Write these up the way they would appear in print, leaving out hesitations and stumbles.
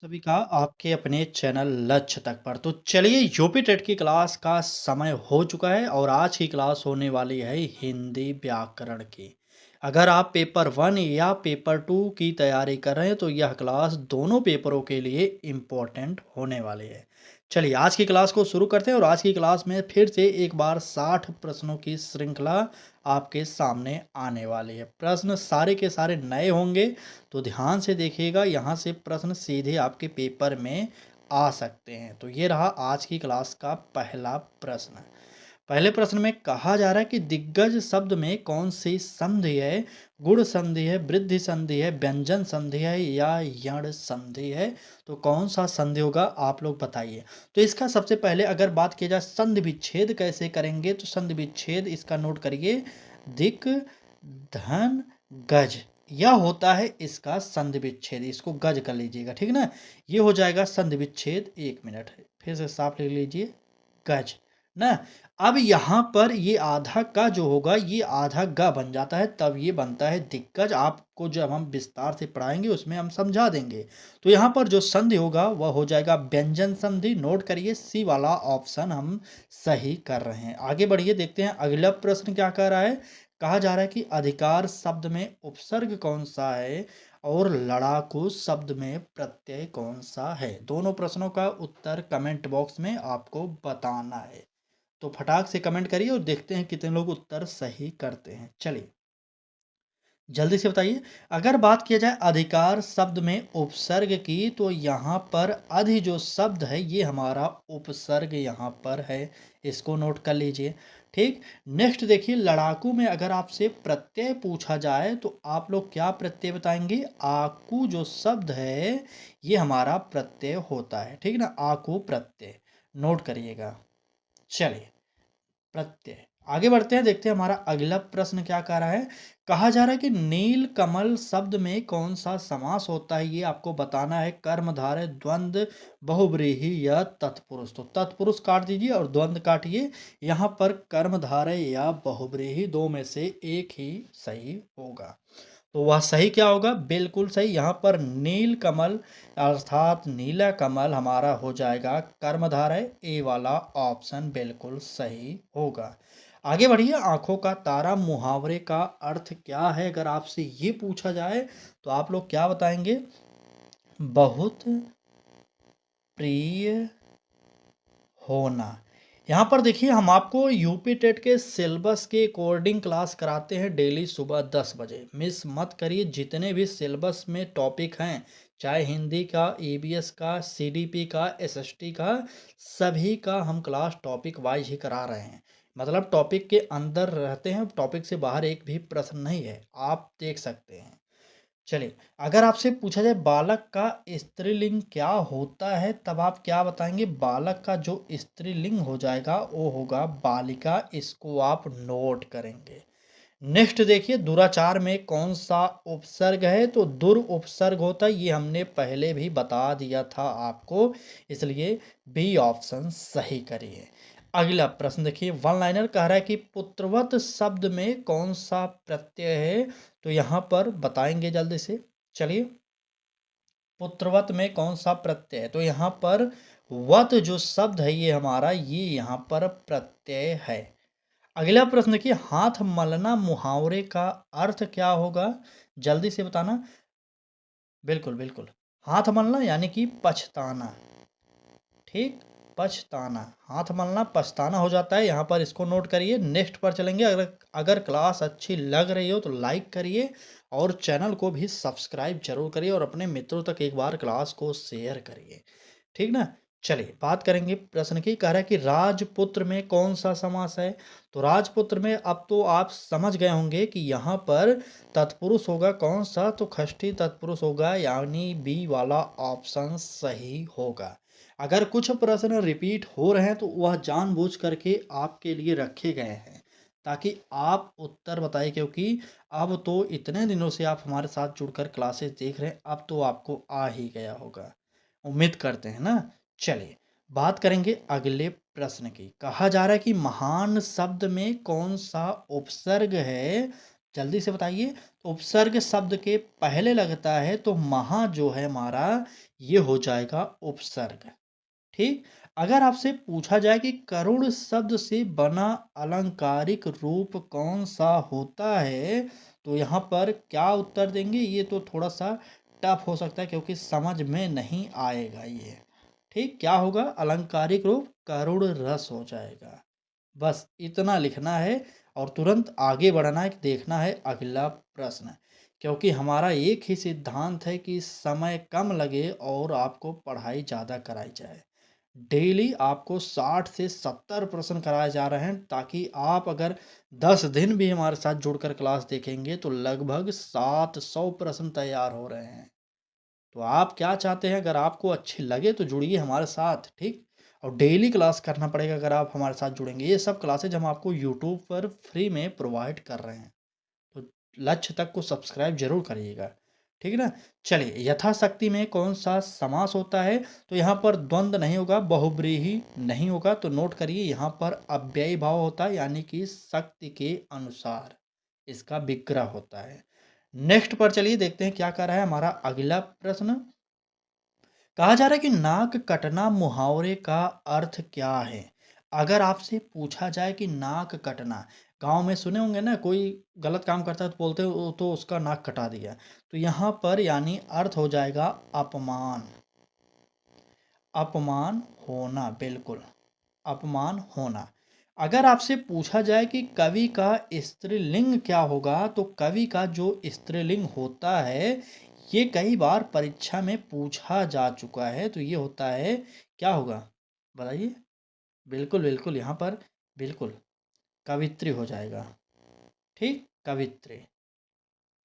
सभी का आपके अपने चैनल लक्ष्य तक पर। तो चलिए, यूपी टेट की क्लास का समय हो चुका है और आज की क्लास होने वाली है हिंदी व्याकरण की। अगर आप पेपर 1 या पेपर 2 की तैयारी कर रहे हैं तो यह क्लास दोनों पेपरों के लिए इम्पोर्टेंट होने वाली है। चलिए, आज की क्लास को शुरू करते हैं और आज की क्लास में फिर से एक बार 60 प्रश्नों की श्रृंखला आपके सामने आने वाली है। प्रश्न सारे के सारे नए होंगे, तो ध्यान से देखिएगा, यहाँ से प्रश्न सीधे आपके पेपर में आ सकते हैं। तो ये रहा आज की क्लास का पहला प्रश्न। पहले प्रश्न में कहा जा रहा है कि दिग्गज शब्द में कौन सी संधि है? गुण संधि है, वृद्धि संधि है, व्यंजन संधि है या यण संधि है? तो कौन सा संधि होगा, आप लोग बताइए। तो इसका सबसे पहले अगर बात की जाए संधि विच्छेद कैसे करेंगे, तो संधि विच्छेद इसका नोट करिए, दिक धन गज, यह होता है इसका संधि विच्छेद। इसको गज कर लीजिएगा, ठीक ना। ये हो जाएगा संधि विच्छेद। 1 मिनट फिर से साफ लिख लीजिए, गज ना। अब यहाँ पर ये आधा का जो होगा ये आधा ग बन जाता है, तब ये बनता है दिग्गज। आपको जब हम विस्तार से पढ़ाएंगे उसमें हम समझा देंगे। तो यहाँ पर जो संधि होगा वह हो जाएगा व्यंजन संधि। नोट करिए, सी वाला ऑप्शन हम सही कर रहे हैं। आगे बढ़िए, देखते हैं अगला प्रश्न क्या कह रहा है। कहा जा रहा है कि अधिकार शब्द में उपसर्ग कौन सा है और लड़ाकू शब्द में प्रत्यय कौन सा है? दोनों प्रश्नों का उत्तर कमेंट बॉक्स में आपको बताना है। तो फटाक से कमेंट करिए और देखते हैं कितने लोग उत्तर सही करते हैं। चलिए, जल्दी से बताइए। अगर बात किया जाए अधिकार शब्द में उपसर्ग की, तो यहाँ पर अधि जो शब्द है ये हमारा उपसर्ग यहाँ पर है। इसको नोट कर लीजिए, ठीक। नेक्स्ट देखिए, लड़ाकू में अगर आपसे प्रत्यय पूछा जाए तो आप लोग क्या प्रत्यय बताएंगे? आकू जो शब्द है ये हमारा प्रत्यय होता है, ठीक ना। आकू प्रत्यय नोट करिएगा। चलिए, प्रत्यय आगे बढ़ते हैं, देखते हैं हमारा अगला प्रश्न क्या कह रहा है। कहा जा रहा है कि नील कमल शब्द में कौन सा समास होता है, ये आपको बताना है। कर्मधारय, द्वंद्व, बहुव्रीहि या तत्पुरुष। तो तत्पुरुष काट दीजिए और द्वंद्व काटिए। यहाँ पर कर्मधारय या बहुव्रीहि दो में से एक ही सही होगा। तो वह सही क्या होगा? बिल्कुल सही। यहाँ पर नील कमल अर्थात नीला कमल हमारा हो जाएगा कर्मधारय। ए वाला ऑप्शन बिल्कुल सही होगा। आगे बढ़िए, आंखों का तारा मुहावरे का अर्थ क्या है अगर आपसे ये पूछा जाए तो आप लोग क्या बताएंगे? बहुत प्रिय होना। यहाँ पर देखिए, हम आपको यूपी टेट के सिलेबस के अकॉर्डिंग क्लास कराते हैं डेली सुबह 10 बजे। मिस मत करिए। जितने भी सिलेबस में टॉपिक हैं, चाहे हिंदी का, ईवीएस का, सीडीपी का, एसएसटी का, सभी का हम क्लास टॉपिक वाइज ही करा रहे हैं। मतलब टॉपिक के अंदर रहते हैं, टॉपिक से बाहर एक भी प्रश्न नहीं है, आप देख सकते हैं। चलिए, अगर आपसे पूछा जाए बालक का स्त्रीलिंग क्या होता है, तब आप क्या बताएंगे? बालक का जो स्त्रीलिंग हो जाएगा वो होगा बालिका। इसको आप नोट करेंगे। नेक्स्ट देखिए, दुराचार में कौन सा उपसर्ग है? तो दुर उपसर्ग होता है, ये हमने पहले भी बता दिया था आपको, इसलिए बी ऑप्शन सही करिए। अगला प्रश्न देखिए, वन लाइनर कह रहा है कि पुत्रवत शब्द में कौन सा प्रत्यय है? तो यहाँ पर बताएंगे जल्दी से। चलिए, पुत्रवत में कौन सा प्रत्यय है? तो यहाँ पर वत जो शब्द है ये हमारा, ये यहाँ पर प्रत्यय है। अगला प्रश्न देखिए, हाथ मलना मुहावरे का अर्थ क्या होगा? जल्दी से बताना। बिल्कुल बिल्कुल, हाथ मलना यानी कि पछताना, ठीक। पछताना, हाथ मलना पछताना हो जाता है। यहाँ पर इसको नोट करिए। नेक्स्ट पर चलेंगे। अगर अगर क्लास अच्छी लग रही हो तो लाइक करिए और चैनल को भी सब्सक्राइब जरूर करिए और अपने मित्रों तक एक बार क्लास को शेयर करिए, ठीक ना। चलिए, बात करेंगे प्रश्न की। कह रहा है कि राजपुत्र में कौन सा समास है? तो राजपुत्र में अब तो आप समझ गए होंगे कि यहाँ पर तत्पुरुष होगा कौन सा? तो षष्ठी तत्पुरुष होगा, यानी बी वाला ऑप्शन सही होगा। अगर कुछ प्रश्न रिपीट हो रहे हैं तो वह जानबूझ करके आपके लिए रखे गए हैं ताकि आप उत्तर बताएं, क्योंकि अब तो इतने दिनों से आप हमारे साथ जुड़कर क्लासेस देख रहे हैं, अब तो आपको आ ही गया होगा, उम्मीद करते हैं ना। चलिए, बात करेंगे अगले प्रश्न की। कहा जा रहा है कि महान शब्द में कौन सा उपसर्ग है? जल्दी से बताइए। तो उपसर्ग शब्द के पहले लगता है तो महा जो है हमारा ये हो जाएगा उपसर्ग। ठीक। अगर आपसे पूछा जाए कि करुण शब्द से बना अलंकारिक रूप कौन सा होता है, तो यहाँ पर क्या उत्तर देंगे, ये तो थोड़ा सा टफ हो सकता है क्योंकि समझ में नहीं आएगा ये। ठीक, क्या होगा अलंकारिक रूप, करुण रस हो जाएगा। बस इतना लिखना है और तुरंत आगे बढ़ना है, देखना है अगला प्रश्न। क्योंकि हमारा एक ही सिद्धांत है कि समय कम लगे और आपको पढ़ाई ज़्यादा कराई जाए। डेली आपको 60 से 70 प्रश्न कराए जा रहे हैं, ताकि आप अगर 10 दिन भी हमारे साथ जुड़कर क्लास देखेंगे तो लगभग 700 प्रश्न तैयार हो रहे हैं। तो आप क्या चाहते हैं, अगर आपको अच्छी लगे तो जुड़िए हमारे साथ, ठीक। और डेली क्लास करना पड़ेगा अगर आप हमारे साथ जुड़ेंगे। ये सब क्लासेज हम आपको यूट्यूब पर फ्री में प्रोवाइड कर रहे हैं। तो लक्ष्य तक को सब्सक्राइब जरूर करिएगा, ठीक है ना। चलिए, यथाशक्ति में कौन सा समास होता है, तो यहाँ पर द्वंद्व नहीं होगा, बहुब्रीहि नहीं होगा, तो नोट करिए यहाँ पर अव्ययी भाव होता है, यानी कि शक्ति के अनुसार इसका विग्रह होता है। नेक्स्ट पर चलिए देखते हैं क्या कर रहा है हमारा अगला प्रश्न। कहा जा रहा है कि नाक कटना मुहावरे का अर्थ क्या है। अगर आपसे पूछा जाए कि नाक कटना, गांव में सुने होंगे ना, कोई गलत काम करता है तो बोलते हैं "वो तो उसका नाक कटा दिया"। तो यहाँ पर यानी अर्थ हो जाएगा अपमान। अपमान होना, बिल्कुल अपमान होना। अगर आपसे पूछा जाए कि कवि का स्त्रीलिंग क्या होगा, तो कवि का जो स्त्रीलिंग होता है, ये कई बार परीक्षा में पूछा जा चुका है, तो ये होता है, क्या होगा बताइए। बिल्कुल बिल्कुल, यहाँ पर बिल्कुल कवित्री हो जाएगा। ठीक, कवित्री,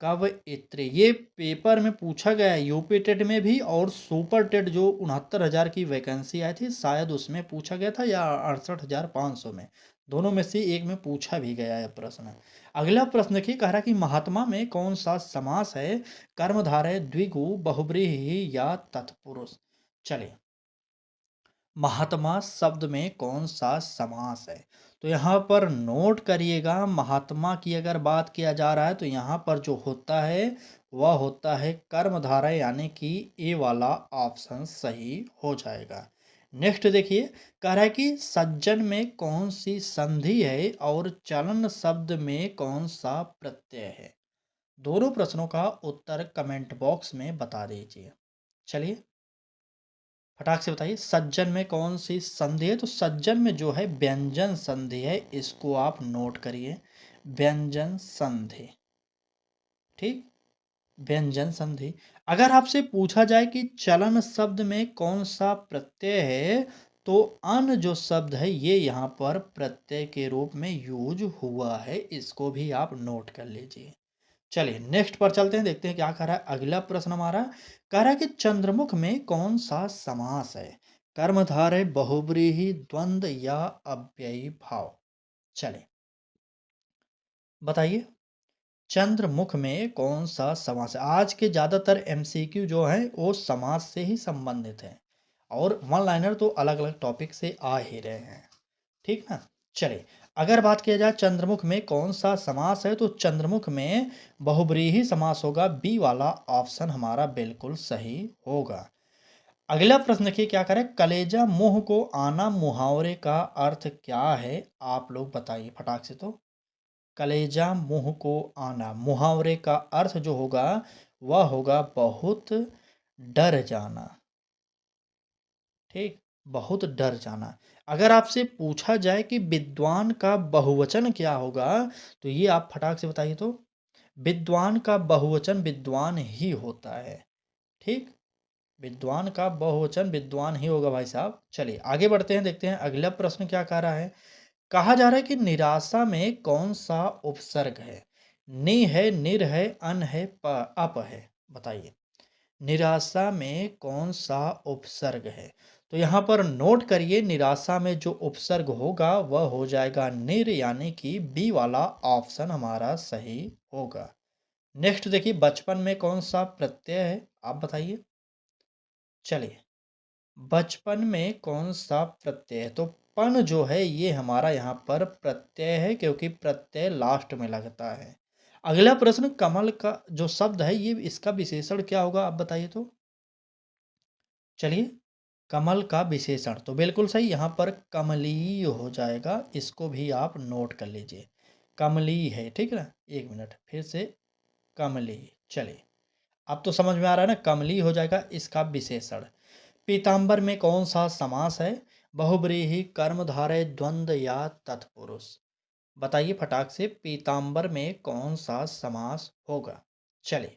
कवयित्री। ये पेपर में पूछा गया है, यूपी टेट में भी और सुपर टेट जो 69,000 की वैकेंसी आई थी, शायद उसमें पूछा गया था, या 68,500 में, दोनों में से एक में पूछा भी गया है प्रश्न। अगला प्रश्न देखिए, कह रहा है कि महात्मा में कौन सा समास है, कर्मधारय, द्विगु, बहुब्रीहि या तत्पुरुष। चलिए, महात्मा शब्द में कौन सा समास है, तो यहाँ पर नोट करिएगा। महात्मा की अगर बात किया जा रहा है तो यहाँ पर जो होता है वह होता है कर्मधारय, यानी कि ए वाला ऑप्शन सही हो जाएगा। नेक्स्ट देखिए, कह रहा है कि सज्जन में कौन सी संधि है और चलन शब्द में कौन सा प्रत्यय है। दोनों प्रश्नों का उत्तर कमेंट बॉक्स में बता दीजिए। चलिए, फटाक से बताइए, सज्जन में कौन सी संधि है, तो सज्जन में जो है व्यंजन संधि है, इसको आप नोट करिए, व्यंजन संधि। ठीक, व्यंजन संधि। अगर आपसे पूछा जाए कि चलन शब्द में कौन सा प्रत्यय है, तो अन जो शब्द है ये यहाँ पर प्रत्यय के रूप में यूज हुआ है, इसको भी आप नोट कर लीजिए। चलिए, नेक्स्ट पर चलते हैं, देखते हैं क्या कह रहा है अगला प्रश्न हमारा। कह रहा है कि चंद्रमुख में कौन सा समास है, कर्मधारय, बहुब्रीहि, द्वंद्व या अव्ययी भाव। चलिए, बताइए, चंद्रमुख में कौन सा समास है। आज के ज्यादातर एमसीक्यू जो है वो समास से ही संबंधित है, और वन लाइनर तो अलग अलग टॉपिक से आ ही रहे हैं, ठीक ना। चलिए, अगर बात किया जाए चंद्रमुख में कौन सा समास है, तो चंद्रमुख में बहुब्रीहि समास होगा, बी वाला ऑप्शन हमारा बिल्कुल सही होगा। अगला प्रश्न देखिए क्या करें, कलेजा मुंह को आना मुहावरे का अर्थ क्या है, आप लोग बताइए फटाक से। तो कलेजा मुंह को आना मुहावरे का अर्थ जो होगा वह होगा बहुत डर जाना। ठीक, बहुत डर जाना। अगर आपसे पूछा जाए कि विद्वान का बहुवचन क्या होगा, तो ये आप फटाक से बताइए। तो विद्वान का बहुवचन विद्वान ही होता है। ठीक, विद्वान का बहुवचन विद्वान ही होगा भाई साहब। चलिए आगे बढ़ते हैं, देखते हैं अगला प्रश्न क्या कह रहा है। कहा जा रहा है कि निराशा में कौन सा उपसर्ग है, नि है, निर है, अन है, अप है। बताइए, निराशा में कौन सा उपसर्ग है, तो यहाँ पर नोट करिए, निराशा में जो उपसर्ग होगा वह हो जाएगा निर, यानी कि बी वाला ऑप्शन हमारा सही होगा। नेक्स्ट देखिए, बचपन में कौन सा प्रत्यय है, आप बताइए। चलिए, बचपन में कौन सा प्रत्यय है, तो पन जो है ये हमारा यहाँ पर प्रत्यय है, क्योंकि प्रत्यय लास्ट में लगता है। अगला प्रश्न, कमल का जो शब्द है ये इसका विशेषण क्या होगा, आप बताइए तो। चलिए, कमल का विशेषण तो बिल्कुल सही, यहाँ पर कमलीय हो जाएगा, इसको भी आप नोट कर लीजिए। कमली है, ठीक है ना। एक मिनट फिर से, कमली। चलिए, अब तो समझ में आ रहा है ना, कमली हो जाएगा इसका विशेषण। पीताम्बर में कौन सा समास है, बहुब्रीहि, कर्मधारय, द्वंद्व या तत्पुरुष। बताइए फटाक से, पीताम्बर में कौन सा समास होगा। चलिए,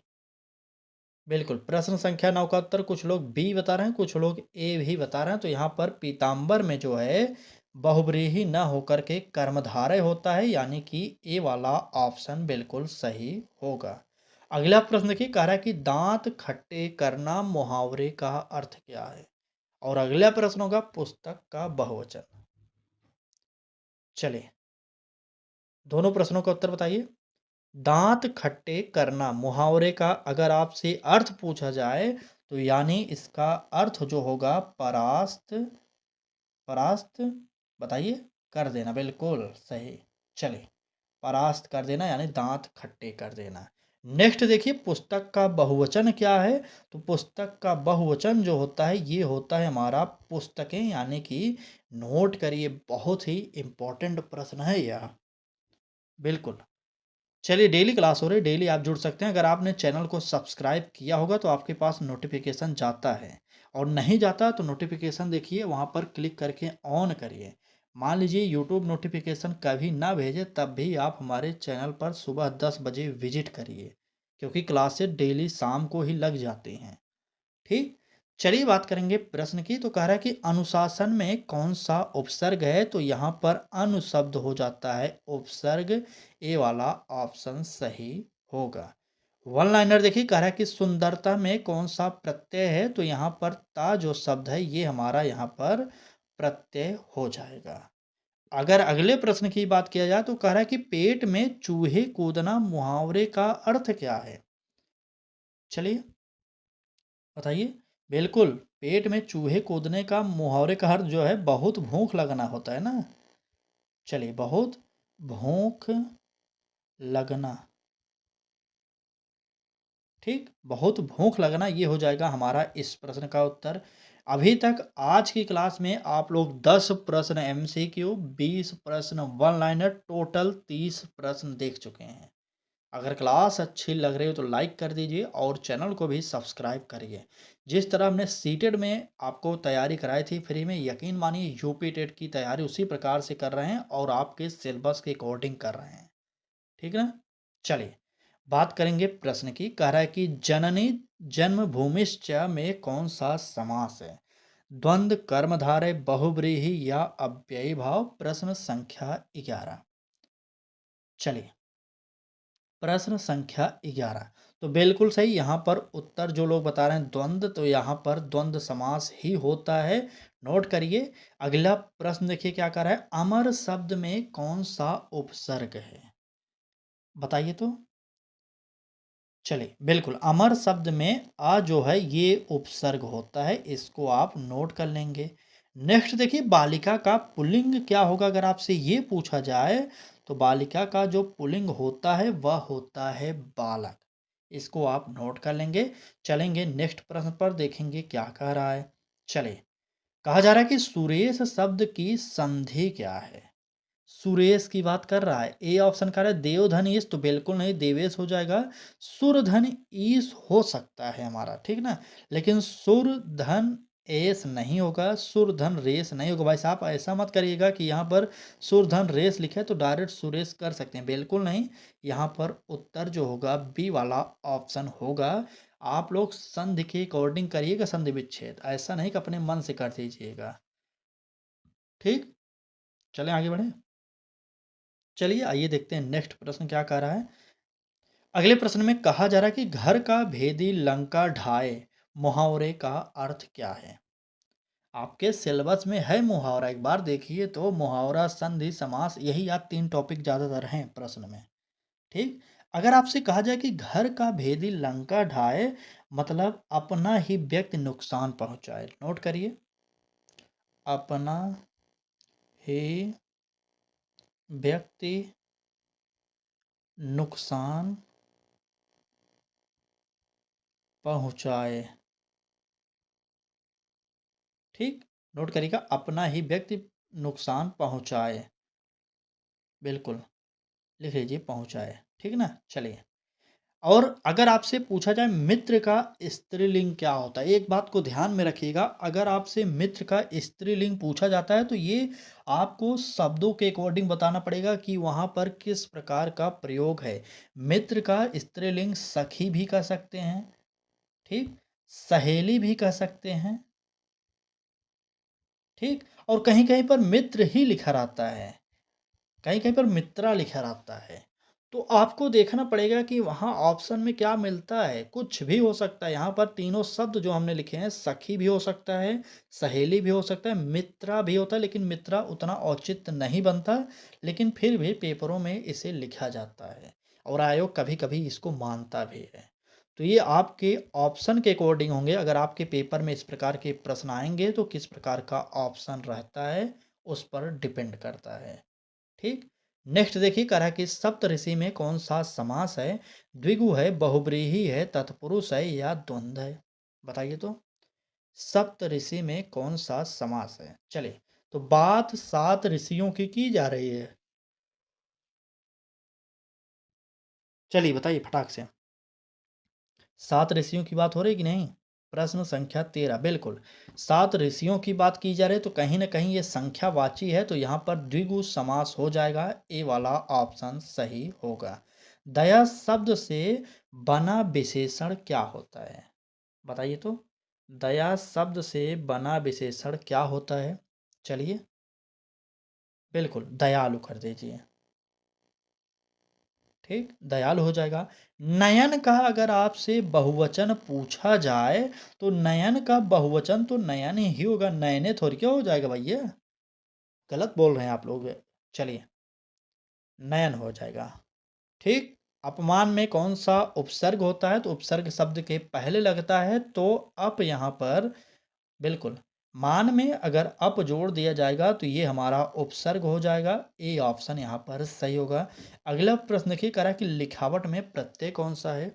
बिल्कुल, प्रश्न संख्या 9 का उत्तर कुछ लोग बी बता रहे हैं, कुछ लोग ए भी बता रहे हैं। तो यहाँ पर पीताम्बर में जो है बहुब्रीहि न होकर के कर्मधारय होता है, यानी कि ए वाला ऑप्शन बिल्कुल सही होगा। अगला प्रश्न देखिए, कह रहा है कि दांत खट्टे करना मुहावरे का अर्थ क्या है। और अगला प्रश्न होगा पुस्तक का बहुवचन। चलिए, दोनों प्रश्नों का उत्तर बताइए। दांत खट्टे करना मुहावरे का अगर आपसे अर्थ पूछा जाए तो यानी इसका अर्थ जो होगा परास्त, परास्त बताइए, कर देना, बिल्कुल सही। चलिए, परास्त कर देना यानी दांत खट्टे कर देना। नेक्स्ट देखिए, पुस्तक का बहुवचन क्या है। तो पुस्तक का बहुवचन जो होता है ये होता है हमारा पुस्तकें, यानी कि नोट करिए, बहुत ही इंपॉर्टेंट प्रश्न है यह। बिल्कुल। चलिए, डेली क्लास हो रही है, डेली आप जुड़ सकते हैं। अगर आपने चैनल को सब्सक्राइब किया होगा तो आपके पास नोटिफिकेशन जाता है, और नहीं जाता तो नोटिफिकेशन देखिए वहाँ पर क्लिक करके ऑन करिए। मान लीजिए यूट्यूब नोटिफिकेशन कभी ना भेजे तब भी आप हमारे चैनल पर सुबह 10 बजे विजिट करिए, क्योंकि क्लासेस डेली शाम को ही लग जाती हैं। ठीक। चलिए, बात करेंगे प्रश्न की। तो कह रहा है कि अनुशासन में कौन सा उपसर्ग है। तो यहाँ पर अनुशब्द हो जाता है उपसर्ग, ए वाला ऑप्शन सही होगा। वन लाइनर देखिए, कह रहा है कि सुंदरता में कौन सा प्रत्यय है। तो यहाँ पर ता जो शब्द है ये हमारा यहाँ पर प्रत्यय हो जाएगा। अगर अगले प्रश्न की बात किया जाए तो कह रहा है कि पेट में चूहे कूदना मुहावरे का अर्थ क्या है। चलिए, बताइए। बिल्कुल, पेट में चूहे कूदने का मुहावरे का अर्थ जो है बहुत भूख लगना होता है ना। चलिए, बहुत भूख लगना, ठीक, बहुत भूख लगना ये हो जाएगा हमारा इस प्रश्न का उत्तर। अभी तक आज की क्लास में आप लोग 10 प्रश्न एमसीक्यू, 20 प्रश्न वन लाइनर, टोटल 30 प्रश्न देख चुके हैं। अगर क्लास अच्छी लग रही हो तो लाइक कर दीजिए और चैनल को भी सब्सक्राइब करिए। जिस तरह हमने सीटेड में आपको तैयारी कराई थी फ्री में, यकीन मानिए यूपी टेट की तैयारी उसी प्रकार से कर रहे हैं और आपके सिलेबस के अकॉर्डिंग कर रहे हैं। ठीक है ना। चलिए, बात करेंगे प्रश्न की। कह रहा है कि जननी जन्मभूमिश्च में कौन सा समास है। द्वंद्व, कर्मधारय, बहुब्रीहि या अव्ययी भाव। प्रश्न संख्या 11। चलिए, प्रश्न संख्या 11 तो बिल्कुल सही। यहाँ पर उत्तर जो लोग बता रहे हैं द्वंद्व, तो यहाँ पर द्वंद्व समास ही होता है, नोट करिए। अगला प्रश्न देखिए क्या कर रहा है, अमर शब्द में कौन सा उपसर्ग है, बताइए तो। चलिए, बिल्कुल, अमर शब्द में आ जो है ये उपसर्ग होता है, इसको आप नोट कर लेंगे। नेक्स्ट देखिए, बालिका का पुल्लिंग क्या होगा अगर आपसे ये पूछा जाए। तो बालिका का जो पुल्लिंग होता है वह होता है बालक, इसको आप नोट कर लेंगे। चलेंगे नेक्स्ट प्रश्न पर, देखेंगे क्या कह रहा है। चलिए, कहा जा रहा है कि सुरेश शब्द की संधि क्या है। सुरेश की बात कर रहा है, ए ऑप्शन कर रहा है देवधन ईश, तो बिल्कुल नहीं, देवेश हो जाएगा। सुरधन ईश हो सकता है हमारा, ठीक ना, लेकिन सुरधन एस नहीं होगा, सुरधन रेस नहीं होगा। भाई साहब ऐसा मत करिएगा कि यहाँ पर सुरधन रेस लिखे तो डायरेक्ट सुरेश कर सकते हैं, बिल्कुल नहीं। यहाँ पर उत्तर जो होगा बी वाला ऑप्शन होगा। आप लोग संधि के अकॉर्डिंग करिएगा, संधि विच्छेद, ऐसा नहीं कि अपने मन से कर दीजिएगा। ठीक। चलें आगे बढ़े। चलिए, आइए देखते हैं नेक्स्ट प्रश्न क्या कह रहा है। अगले प्रश्न में कहा जा रहा है कि घर का भेदी लंका ढाए, मुहावरे का अर्थ क्या है। आपके सिलेबस में है मुहावरा, एक बार देखिए तो, मुहावरा, संधि, समास, यही आप 3 टॉपिक ज़्यादातर हैं प्रश्न में। ठीक। अगर आपसे कहा जाए कि घर का भेदी लंका ढाए, मतलब अपना ही व्यक्ति नुकसान पहुंचाए, नोट करिए, अपना ही व्यक्ति नुकसान पहुंचाए। ठीक, नोट करिएगा, अपना ही व्यक्ति नुकसान पहुंचाए। बिल्कुल, लिख लीजिए पहुंचाए। ठीक ना, चलिए। और अगर आपसे पूछा जाए मित्र का स्त्रीलिंग क्या होता है, एक बात को ध्यान में रखिएगा, अगर आपसे मित्र का स्त्रीलिंग पूछा जाता है तो ये आपको शब्दों के अकॉर्डिंग बताना पड़ेगा कि वहाँ पर किस प्रकार का प्रयोग है। मित्र का स्त्रीलिंग सखी भी कह सकते हैं, ठीक, सहेली भी कह सकते हैं, ठीक, और कहीं कहीं पर मित्र ही लिखा रहता है, कहीं कहीं पर मित्रा लिखा रहता है। तो आपको देखना पड़ेगा कि वहाँ ऑप्शन में क्या मिलता है, कुछ भी हो सकता है। यहाँ पर तीनों शब्द जो हमने लिखे हैं, सखी भी हो सकता है, सहेली भी हो सकता है, मित्रा भी होता है, लेकिन मित्रा उतना औचित्य नहीं बनता, लेकिन फिर भी पेपरों में इसे लिखा जाता है और आयोग कभी कभी इसको मानता भी है। तो ये आपके ऑप्शन के अकॉर्डिंग होंगे, अगर आपके पेपर में इस प्रकार के प्रश्न आएंगे तो किस प्रकार का ऑप्शन रहता है उस पर डिपेंड करता है। ठीक, नेक्स्ट देखिए, कह रहा है कि सप्तऋषि में कौन सा समास है, द्विगु है, बहुब्रीहि है, तत्पुरुष है या द्वंद्व है। बताइए तो, सप्तऋषि में कौन सा समास है। चलिए, तो बात 7 ऋषियों की जा रही है। चलिए बताइए फटाक से, 7 ऋषियों की बात हो रही कि नहीं। प्रश्न संख्या 13, बिल्कुल, 7 ऋषियों की बात की जा रही है, तो कहीं ना कहीं ये संख्यावाची है, तो यहाँ पर द्विगु समास हो जाएगा, ए वाला ऑप्शन सही होगा। दया शब्द से बना विशेषण क्या होता है। बताइए तो, दया शब्द से बना विशेषण क्या होता है। चलिए, बिल्कुल दयालु कर दीजिए। ठीक, दयालु हो जाएगा। नयन का अगर आपसे बहुवचन पूछा जाए तो नयन का बहुवचन तो नयन ही होगा, नयने थोड़ी क्या हो जाएगा भैया, गलत बोल रहे हैं आप लोग। चलिए, नयन हो जाएगा। ठीक, अपमान में कौन सा उपसर्ग होता है, तो उपसर्ग शब्द के पहले लगता है, तो अप यहाँ पर, बिल्कुल, मान में अगर अप जोड़ दिया जाएगा तो ये हमारा उपसर्ग हो जाएगा, ए ऑप्शन यहाँ पर सही होगा। अगला प्रश्न देखिए, करा कि लिखावट में प्रत्यय कौन सा है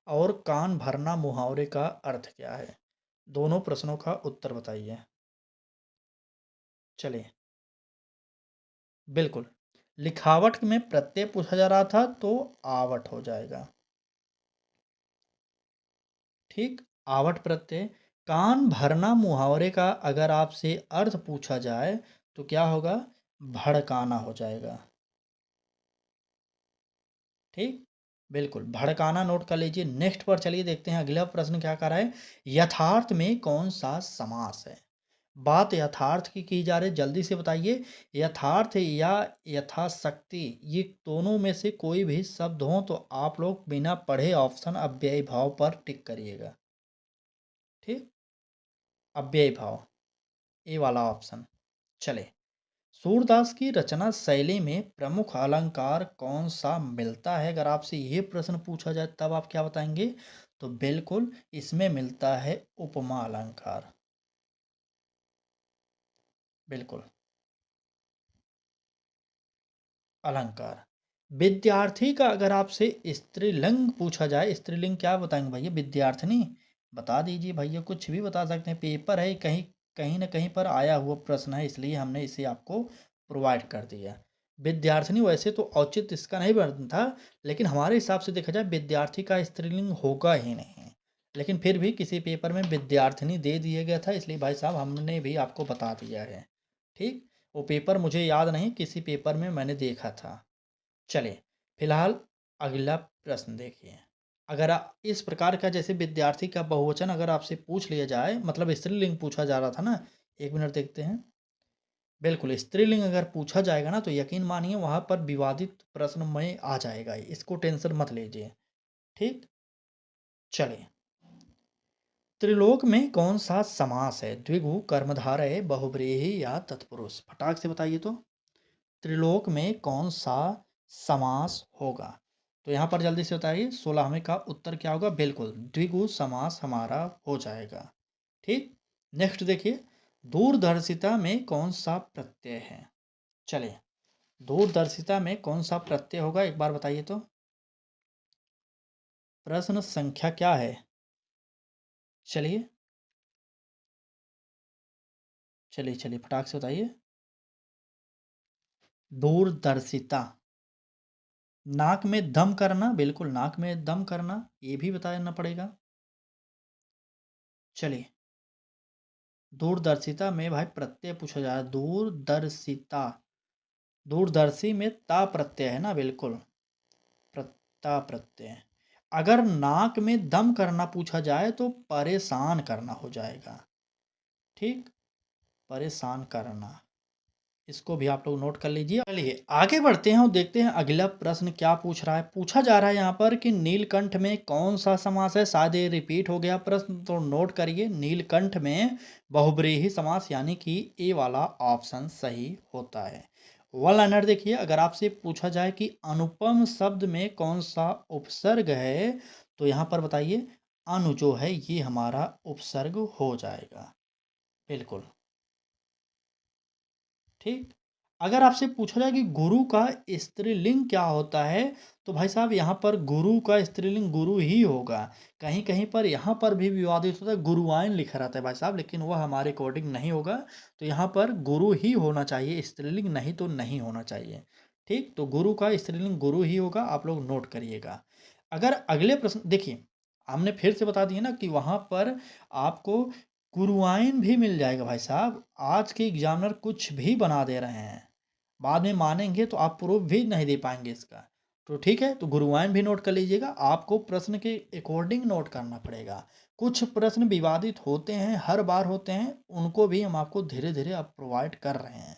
और कान भरना मुहावरे का अर्थ क्या है। दोनों प्रश्नों का उत्तर बताइए। चलिए, बिल्कुल, लिखावट में प्रत्यय पूछा जा रहा था तो आवट हो जाएगा। ठीक, आवट प्रत्यय। कान भरना मुहावरे का अगर आपसे अर्थ पूछा जाए तो क्या होगा, भड़काना हो जाएगा। ठीक, बिल्कुल, भड़काना नोट कर लीजिए। नेक्स्ट पर चलिए देखते हैं अगला प्रश्न क्या कर रहा है, यथार्थ में कौन सा समास है। बात यथार्थ की जा रही है, जल्दी से बताइए। यथार्थ या यथाशक्ति, ये दोनों में से कोई भी शब्द हो तो आप लोग बिना पढ़े ऑप्शन अव्ययी भाव पर टिक करिएगा। ठीक, अव्ययी भाव, ए वाला ऑप्शन। चले, सूरदास की रचना शैली में प्रमुख अलंकार कौन सा मिलता है, अगर आपसे ये प्रश्न पूछा जाए तब आप क्या बताएंगे, तो बिल्कुल इसमें मिलता है उपमा अलंकार। बिल्कुल, अलंकार। विद्यार्थी का अगर आपसे स्त्रीलिंग पूछा जाए, स्त्रीलिंग क्या बताएंगे भैया, विद्यार्थिनी बता दीजिए भैया, कुछ भी बता सकते हैं, पेपर है, कहीं कहीं ना कहीं पर आया हुआ प्रश्न है, इसलिए हमने इसे आपको प्रोवाइड कर दिया। विद्यार्थिनी वैसे तो औचित्य इसका नहीं बनता, लेकिन हमारे हिसाब से देखा जाए विद्यार्थी का स्त्रीलिंग होगा ही नहीं, लेकिन फिर भी किसी पेपर में विद्यार्थिनी दे दिया गया था, इसलिए भाई साहब हमने भी आपको बता दिया है। ठीक, वो पेपर मुझे याद नहीं, किसी पेपर में मैंने देखा था। चलिए, फिलहाल अगला प्रश्न देखिए। अगर इस प्रकार का जैसे विद्यार्थी का बहुवचन अगर आपसे पूछ लिया जाए, मतलब स्त्रीलिंग पूछा जा रहा था ना, एक मिनट देखते हैं। बिल्कुल, स्त्रीलिंग अगर पूछा जाएगा ना तो यकीन मानिए वहाँ पर विवादित प्रश्न में आ जाएगा, इसको टेंशन मत लीजिए। ठीक, चलिए, त्रिलोक में कौन सा समास है, द्विगु, कर्मधारय, बहुब्रीहि या तत्पुरुष। फटाक से बताइए तो, त्रिलोक में कौन सा समास होगा। तो यहाँ पर जल्दी से बताइए, 16वें का उत्तर क्या होगा, बिल्कुल द्विगु समास हमारा हो जाएगा। ठीक, नेक्स्ट देखिए, दूरदर्शिता में कौन सा प्रत्यय है। चलिए, दूरदर्शिता में कौन सा प्रत्यय होगा, एक बार बताइए तो। प्रश्न संख्या क्या है? चलिए चलिए चलिए फटाक से बताइए। दूरदर्शिता। नाक में दम करना, बिल्कुल नाक में दम करना, ये भी बताना पड़ेगा। चलिए, दूरदर्शिता में भाई प्रत्यय पूछा जा रहा है, दूरदर्शिता। दूरदर्शी में ता प्रत्यय है ना, बिल्कुल। प्रता प्रत्यय। अगर नाक में दम करना पूछा जाए तो परेशान करना हो जाएगा। ठीक, परेशान करना। इसको भी आप लोग नोट कर लीजिए। चलिए आगे बढ़ते हैं और देखते हैं अगला प्रश्न क्या पूछ रहा है। पूछा जा रहा है यहाँ पर कि नीलकंठ में कौन सा समास है। शायद ये रिपीट हो गया प्रश्न, तो नोट करिए। नीलकंठ में बहुब्रीहि समास, यानी कि ए वाला ऑप्शन सही होता है। वन लाइनर देखिए, अगर आपसे पूछा जाए कि अनुपम शब्द में कौन सा उपसर्ग है, तो यहाँ पर बताइए। अनु जो है ये हमारा उपसर्ग हो जाएगा, बिल्कुल। ठीक। अगर आपसे पूछा जाए कि गुरु का स्त्रीलिंग क्या होता है, तो भाई साहब यहाँ पर गुरु का स्त्रीलिंग गुरु ही होगा। कहीं कहीं पर यहाँ पर भी विवादित होता है, गुरुआइन लिखा रहता है भाई साहब, लेकिन वह हमारे अकॉर्डिंग नहीं होगा। तो यहाँ पर गुरु ही होना चाहिए, स्त्रीलिंग नहीं तो नहीं होना चाहिए। ठीक, तो गुरु का स्त्रीलिंग गुरु ही होगा, आप लोग नोट करिएगा। अगर अगले प्रश्न देखिए, हमने फिर से बता दिया ना कि वहाँ पर आपको गुरुआइन भी मिल जाएगा भाई साहब। आज के एग्जामिनर कुछ भी बना दे रहे हैं, बाद में मानेंगे तो आप प्रूफ भी नहीं दे पाएंगे इसका। तो ठीक है, तो गुरुआइन भी नोट कर लीजिएगा। आपको प्रश्न के अकॉर्डिंग नोट करना पड़ेगा। कुछ प्रश्न विवादित होते हैं, हर बार होते हैं, उनको भी हम आपको धीरे धीरे अब प्रोवाइड कर रहे हैं।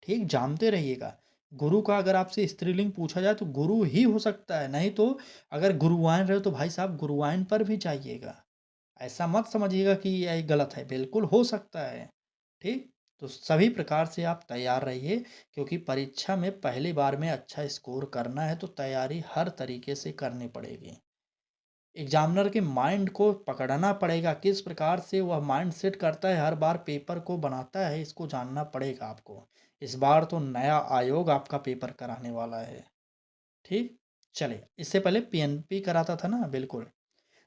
ठीक, जानते रहिएगा। गुरु का अगर आपसे स्त्रीलिंग पूछा जाए तो गुरु ही हो सकता है, नहीं तो अगर गुरुआइन रहे तो भाई साहब गुरुआइन पर भी जाइएगा। ऐसा मत समझिएगा कि यह गलत है, बिल्कुल हो सकता है। ठीक, तो सभी प्रकार से आप तैयार रहिए, क्योंकि परीक्षा में पहली बार में अच्छा स्कोर करना है तो तैयारी हर तरीके से करनी पड़ेगी। एग्जामिनर के माइंड को पकड़ना पड़ेगा, किस प्रकार से वह माइंड सेट करता है, हर बार पेपर को बनाता है, इसको जानना पड़ेगा आपको। इस बार तो नया आयोग आपका पेपर कराने वाला है। ठीक, चलिए, इससे पहले पीएनपी कराता था ना, बिल्कुल।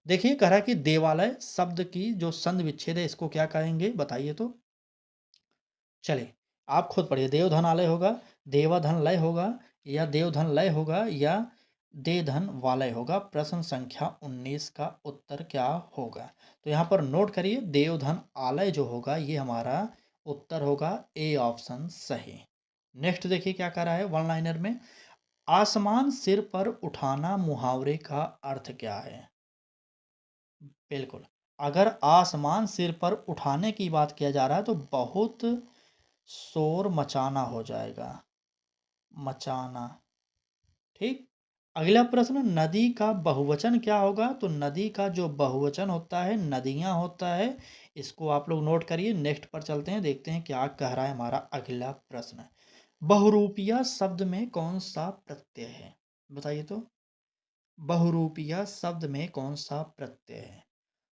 देखिए, कह रहा है कि देवालय शब्द की जो संधि विच्छेद है, इसको क्या कहेंगे बताइए तो। चलिए, आप खुद पढ़िए। देवधन आलय होगा, देवाधन लय होगा, या देवधन लय होगा, या दे धन वालय होगा। प्रश्न संख्या 19 का उत्तर क्या होगा? तो यहाँ पर नोट करिए, देवधन आलय जो होगा ये हमारा उत्तर होगा, ए ऑप्शन सही। नेक्स्ट देखिए क्या कह रहा है वन लाइनर में। आसमान सिर पर उठाना मुहावरे का अर्थ क्या है? बिल्कुल। अगर आसमान सिर पर उठाने की बात किया जा रहा है तो बहुत शोर मचाना हो जाएगा, मचाना। ठीक। अगला प्रश्न, नदी का बहुवचन क्या होगा? तो नदी का जो बहुवचन होता है नदियां होता है। इसको आप लोग नोट करिए। नेक्स्ट पर चलते हैं, देखते हैं क्या कह रहा है हमारा अगला प्रश्न। बहुरूपिया शब्द में कौन सा प्रत्यय है? बताइए तो। बहुरूपिया शब्द में कौन सा प्रत्यय है?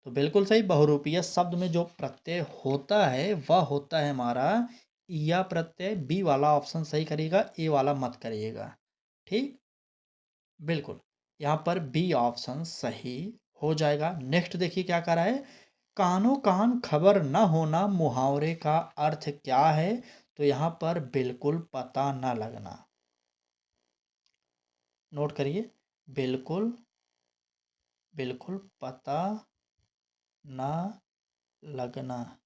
तो बिल्कुल सही, बहुरूपिया शब्द में जो प्रत्यय होता है वह होता है हमारा ईया प्रत्यय। बी वाला ऑप्शन सही करिएगा, ए वाला मत करिएगा। ठीक, बिल्कुल। यहाँ पर बी ऑप्शन सही हो जाएगा। नेक्स्ट देखिए क्या कह रहा है। कानो कान खबर न होना मुहावरे का अर्थ क्या है? तो यहाँ पर बिल्कुल पता न लगना। नोट करिए, बिल्कुल बिल्कुल पता न लगना,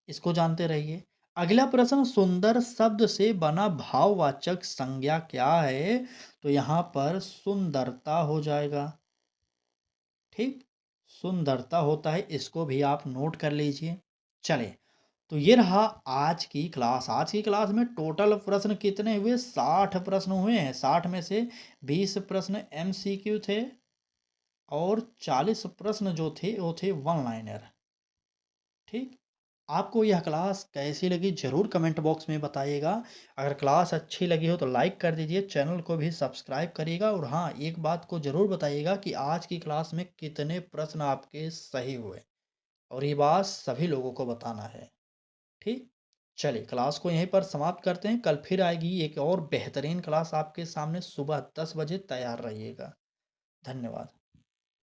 इसको जानते रहिए। अगला प्रश्न, सुंदर शब्द से बना भाववाचक संज्ञा क्या है? तो यहाँ पर सुंदरता हो जाएगा। ठीक, सुंदरता होता है, इसको भी आप नोट कर लीजिए। चलिए, तो ये रहा आज की क्लास। आज की क्लास में टोटल प्रश्न कितने हुए? 60 प्रश्न हुए हैं। 60 में से 20 प्रश्न एमसीक्यू थे और 40 प्रश्न जो थे वो थे वन लाइनर। ठीक, आपको यह क्लास कैसी लगी ज़रूर कमेंट बॉक्स में बताइएगा। अगर क्लास अच्छी लगी हो तो लाइक कर दीजिए, चैनल को भी सब्सक्राइब करिएगा। और हाँ, एक बात को ज़रूर बताइएगा कि आज की क्लास में कितने प्रश्न आपके सही हुए, और ये बात सभी लोगों को बताना है। ठीक, चलिए क्लास को यहीं पर समाप्त करते हैं। कल फिर आएगी एक और बेहतरीन क्लास आपके सामने। सुबह 10 बजे तैयार रहिएगा। धन्यवाद।